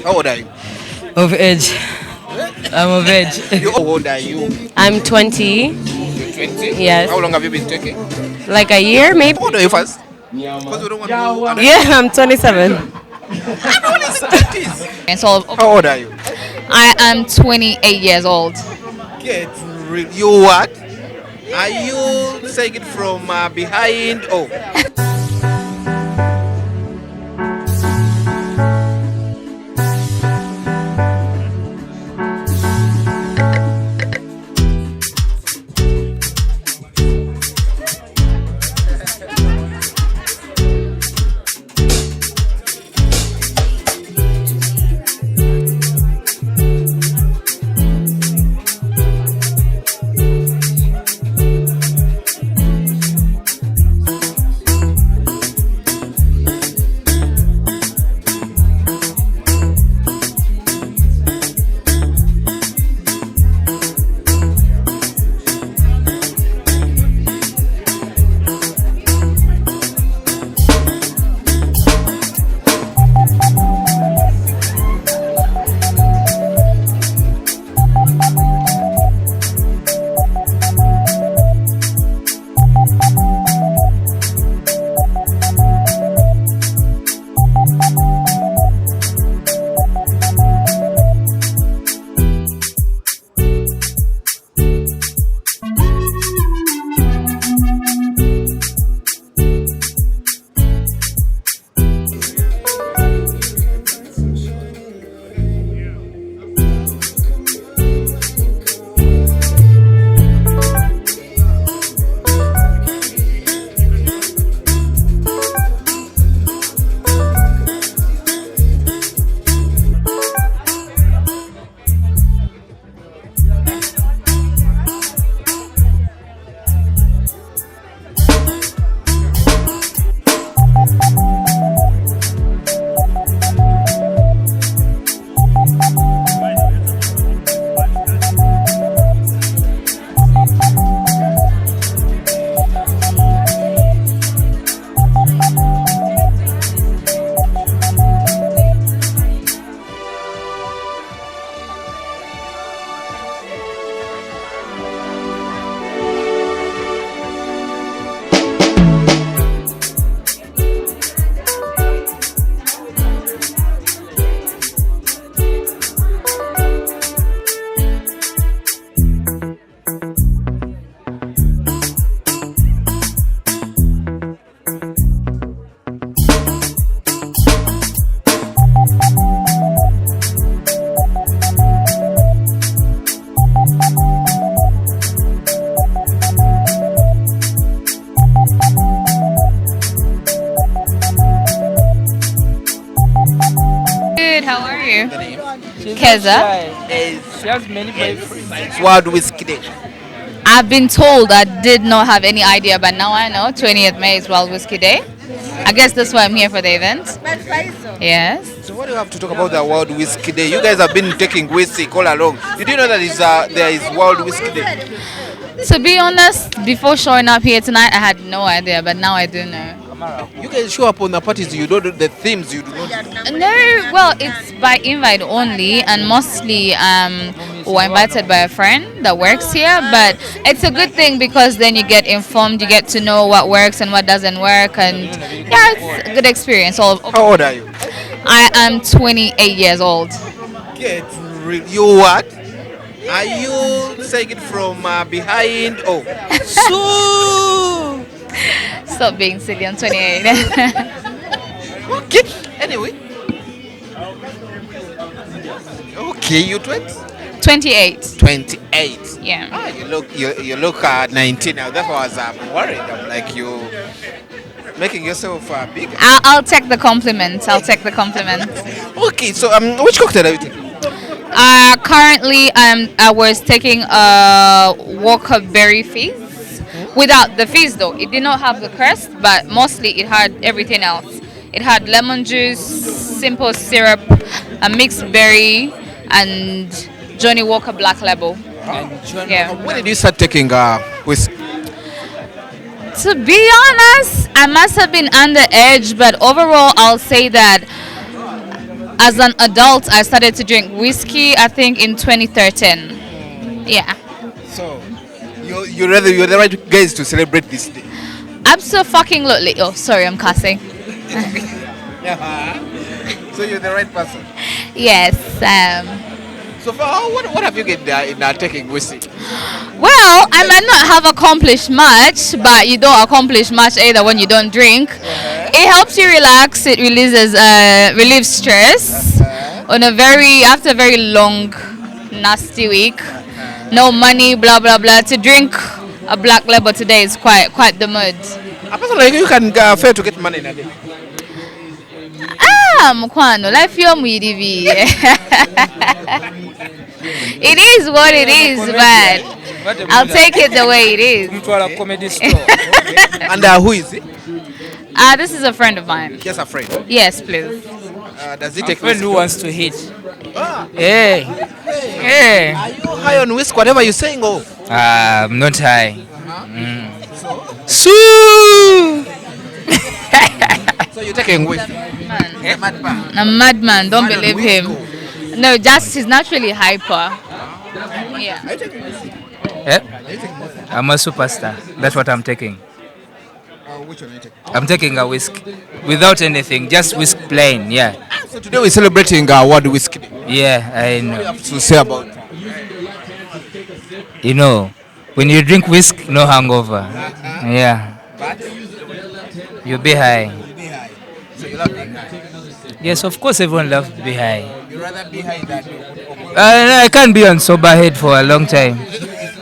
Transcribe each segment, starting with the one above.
How old are you? Of age. I'm of age. How old are you? I'm 20. You're 20? Yes. How long have you been taking? Like a year, maybe? How old are you first? Because we don't want to. Yeah, I'm 27. Everyone is 30s. And so How old are you? I am 28 years old. Get real. You what? Are you saying it from behind? Oh. How are you? The name? Keza. She has many boyfriends. World Whiskey Day. I've been told I did not have any idea, but now I know. 20th May is World Whiskey Day. I guess that's why I'm here for the event. Yes. So what do you have to talk about the World Whiskey Day? You guys have been taking whiskey all along. Did you know that there is World Whiskey Day? To be honest, before showing up here tonight, I had no idea, but now I do know. You guys show up on the parties, you don't do the themes, you do not. No, well, it's by invite only, and mostly we're invited by a friend that works here. But it's a good thing because then you get informed, you get to know what works and what doesn't work, and yeah, it's a good experience. How old are you? I am 28 years old. Get real. You what? Are you saying it from behind? Oh. So. Stop being silly. I'm 28. Okay. Anyway. Okay, you 20? 28. 28. Yeah. Ah, you look 19 now. That's why I was worried. I'm like you making yourself bigger. I'll take the compliment. Okay, so which cocktail are you taking? Currently, I was taking a Walker Berry Fizz. Without the fizz though, it did not have the crest, but mostly it had everything else. It had lemon juice, simple syrup, a mixed berry, and Johnny Walker Black Label. Yeah. When did you start taking whiskey? To be honest, I must have been underage, but overall, I'll say that as an adult, I started to drink whiskey, I think, in 2013. Yeah. So, you're the right guys to celebrate this day. Absolutely. Oh, sorry, I'm cussing. So you're the right person. Yes. So far, what have you get in taking whiskey? Well, I might not have accomplished much, but you don't accomplish much either when you don't drink. It helps you relax. It relieves stress on after a very long, nasty week. No money, blah blah blah. To drink a black label today is quite the mood. A person like you can fail to get money in a day. Mukwano, life yo mwirivi. It is what it is, but I'll take it the way it is. Comedy store. And who is it? This is a friend of mine. Just a friend. Yes, please. Does he A take friend whiskey? who wants to hit. Hey. Hey. Are you high on whiskey, whatever you're saying? Oh. I'm not high. So you're taking whiskey? A madman, don't believe him. No, just he's naturally hyper. Yeah. Eh? I'm a superstar. That's what I'm taking. Which one are you taking? I'm taking a whiskey. Without anything, just whiskey plain, yeah. So today we're celebrating World Whiskey Day. Yeah, I What do you know. have to say about it? You know, when you drink whiskey, no hangover. Yeah. You'll be high. So you love being high. Yes, of course everyone loves to be high. You'd rather be high than I can't be on sober head for a long time.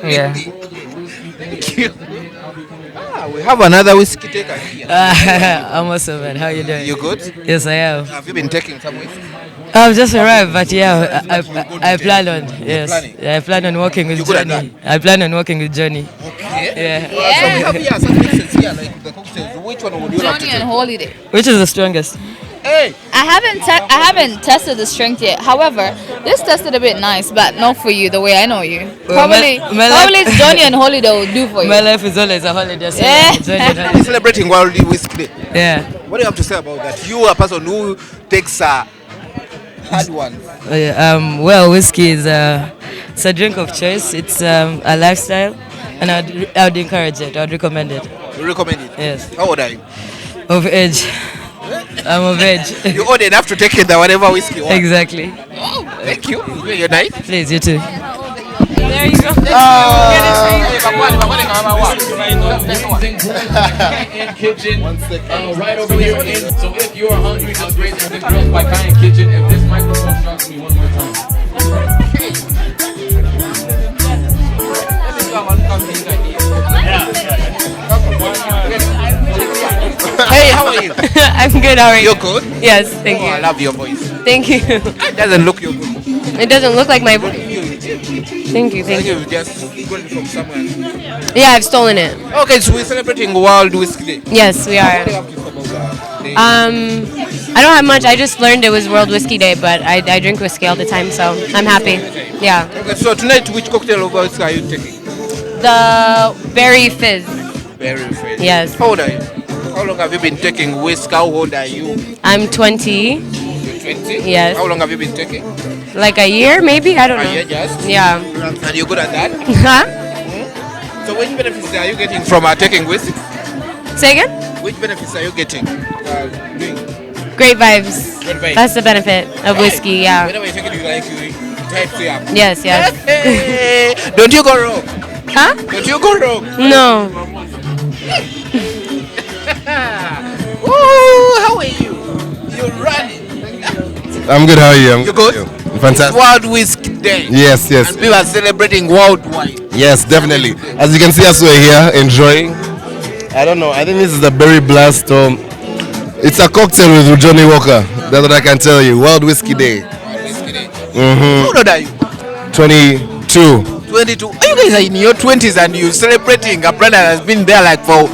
Yeah. we have another whiskey taker here. I'm also man. How you doing? You good? Yes, I am. Have you been taking some whiskey? I've just arrived, but yeah, I plan on. Yes, planning? yeah, I plan on working with You good at Johnny. I plan on working with Johnny. Okay. Yeah. So we have here some mixes here, like the cocktails. Which one would you like to Johnny on take? holiday. Which is the strongest? Hey! I haven't tested the strength yet. However, this tested a bit nice, but not for you the way I know you. Well, Probably my it's Johnny on holiday will do for you. My life is always a holiday. So Yeah. Johnny and We're holiday. celebrating World Whiskey Day. Yeah. What do you have to say about that? You are a person who takes hard ones. Well, whiskey is it's a drink of choice. It's a lifestyle, and I'd encourage it. I'd recommend it. You recommend it? Yes. How old are you? Of age. I'm of age. You're old enough to take it the whatever whiskey you want. Exactly. Thank you. You're nice. Please, you too. There you go. Kitchen, right over here. So if you're hungry, just raise your girls by Kind Kitchen. If this microphone shocks me one more time. Hey, how are you? I'm good. How are you? You're good? Yes, thank Oh, I you. love your voice. Thank you. It doesn't look your good. It doesn't look like my voice. Thank you. I Thank think you. you just got it from somewhere. Yeah, I've stolen it. Okay, so we're celebrating World Whiskey Day. Yes, we What are. do you have to say about that? I don't have much. I just learned it was World Whiskey Day, but I drink whiskey all the time, so I'm happy. Yeah. Okay, so tonight, which cocktail of whiskey are you taking? The berry fizz. Very fresh. Yes. How old are you? How long have you been taking whiskey? How old are you? I'm 20. You're 20? Yes. How long have you been taking? Like a year, maybe? I don't A know. year just? Yeah. And you're good at that? Huh? So which benefits are you getting from taking whiskey? Say again? Which benefits are you getting? Doing? Great vibes. Good vibes. That's the benefit of whiskey, yeah. Whenever you take it, you like you type to up. Yes, yes. Hey, don't you go wrong? Huh? Don't you go wrong? No. Ooh, how are you? You're running. I'm good. How are you? You good? Fantastic. World Whiskey Day. Yes, yes, And people are celebrating worldwide. yes, definitely. As you can see, us we're here enjoying. I don't know. I think this is a berry blast. It's a cocktail with Johnny Walker. That's what I can tell you. World Whiskey Day. World Whiskey Day. Mm-hmm. How old are you? 22. 22. Oh, you guys are in your 20s and you're celebrating a brother that has been there like for.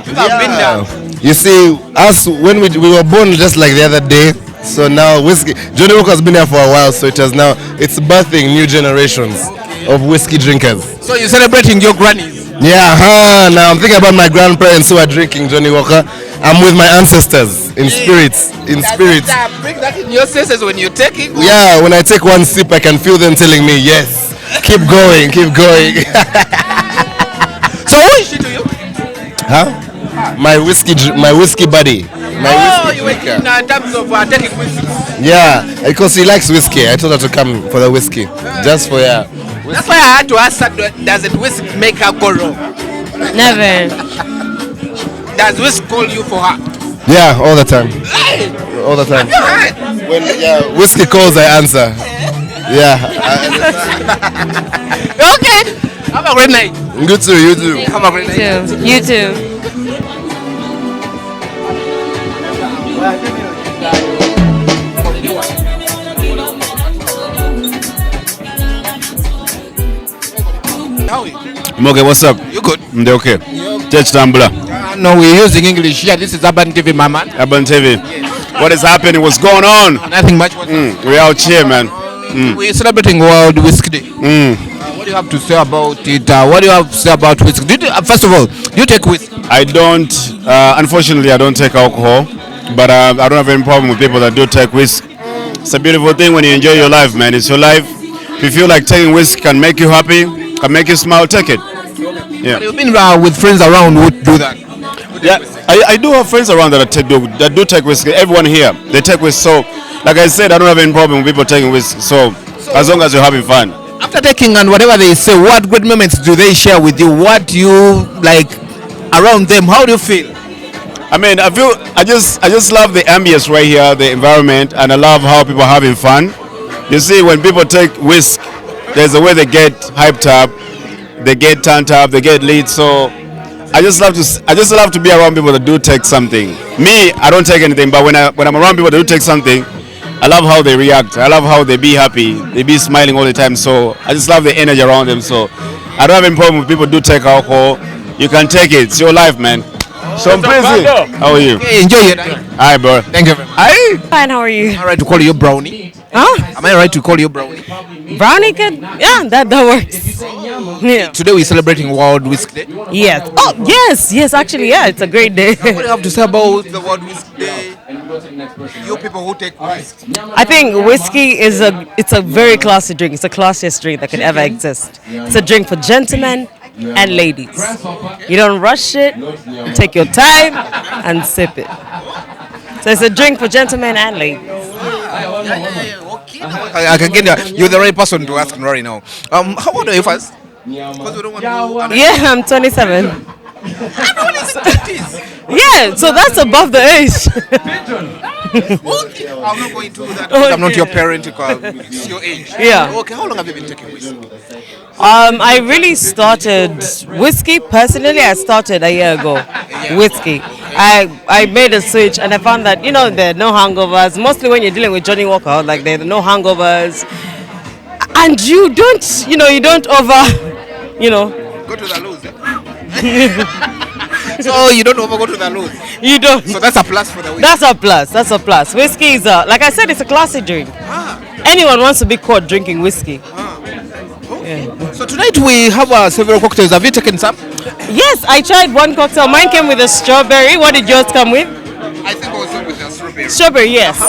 You have been there. You see, us when we were born just like the other day. So now whiskey. Johnny Walker has been here for a while. So it's birthing new generations of whiskey drinkers. So you're celebrating your grannies. Yeah, now I'm thinking about my grandparents who are drinking Johnny Walker. I'm with my ancestors in spirits. In spirits. Bring that in your senses when you're taking. Yeah, when I take one sip, I can feel them telling me, yes, keep going, keep going. So who is she to you? Huh? My whiskey buddy. My You whiskey were drinker. in terms of taking whiskey. Yeah, because he likes whiskey. I told her to come for the whiskey. Just for, yeah. That's why I had to ask her, does it whiskey make her go wrong? Never. Does whiskey call you for her? Yeah, all the time. All the time. When whiskey calls, I answer. Yeah. Okay. Have a great night. Good too, you too. Have a great night. You too. How are you? Okay, what's up? You good? Okay. Church Tambula. No, we're using English here. This is Urban TV, my man. Urban TV. What is happening? What's going on? Nothing much. We're out here, man. We're celebrating World Whiskey Day. What do you have to say about it? What do you have to say about whiskey? First of all, do you take whiskey? I don't, unfortunately, I don't take alcohol, but I don't have any problem with people that do take whiskey. It's a beautiful thing when you enjoy your life, man. It's your life. If you feel like taking whiskey can make you happy, can make you smile, take it. Yeah. You've been with friends around who do that. Yeah, I do have friends around that do take whiskey. Everyone here, they take whiskey. So, like I said, I don't have any problem with people taking whiskey. So as long as you're having fun. After taking and whatever they say, what great moments do they share with you? What do you like around them? How do you feel? I mean, I just love the ambience right here, the environment, and I love how people are having fun. You see, when people take whiskey, there's a way they get hyped up, they get turned up, they get lit. So I just love to be around people that do take something. Me, I don't take anything, but when I'm around people that do take something, I love how they react. I love how they be happy. They be smiling all the time. So I just love the energy around them. So I don't have any problem with people do take alcohol. You can take it. It's your life, man. So I'm busy. How are you? Hey, enjoy it. Hi, bro. Thank you very much. Fine, how are you? Am I right to call you Brownie? Huh? Am I right to call you Brownie? Brownie kid? Yeah, that works. Yeah. Today we're celebrating World Whiskey Day. Yes. Oh, yes, actually, yeah, it's a great day. What do you have to say about the World Whiskey Day? You people who take whiskey. I think whiskey it's a very classy drink. It's the classiest drink that could ever exist. It's a drink for gentlemen and ladies. You don't rush it, you take your time and sip it. So it's a drink for gentlemen and ladies. I can get you. You're the right person to ask right now. How old are you first? Because we don't want to. Yeah, I'm 27. Everyone is in 20s. Yeah, so that's above the age. Okay. I'm not going to do that. I'm not your parent. It's your age. Yeah. Okay. How long have you been taking whiskey? I really started whiskey. Personally, I started a year ago. Whiskey. I made a switch and I found that, there are no hangovers. Mostly when you're dealing with Johnny Walker, like there are no hangovers. And you don't, you don't Go to the loose. So you don't go to the loose. You don't. So that's a plus for the whiskey. That's a plus. Whiskey is, like I said, it's a classy drink. Anyone wants to be caught drinking whiskey. Yeah. So tonight we have several cocktails. Have you taken some? Yes, I tried one cocktail. Mine came with a strawberry. What did yours come with? I think also with a strawberry. Strawberry, yes.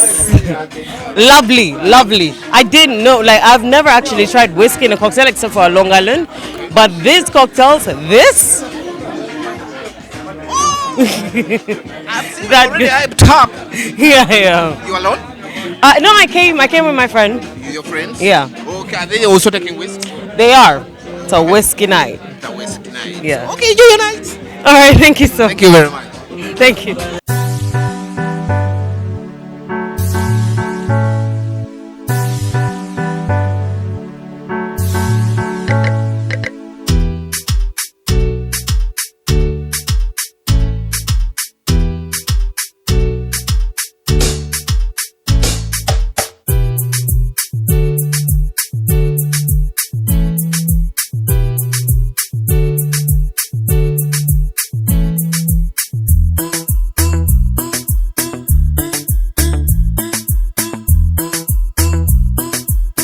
Lovely. I didn't know, I've never actually tried whiskey in a cocktail except for a Long Island. But these cocktails, this. That already hyped up. Yeah. You alone? No, I came with my friend. Your friends? Yeah. Okay, are they also taking whiskey? They are. It's a whiskey night. The whiskey night. Yeah. Okay, enjoy your night. All right, thank you so much. Thank you very much. Thank you.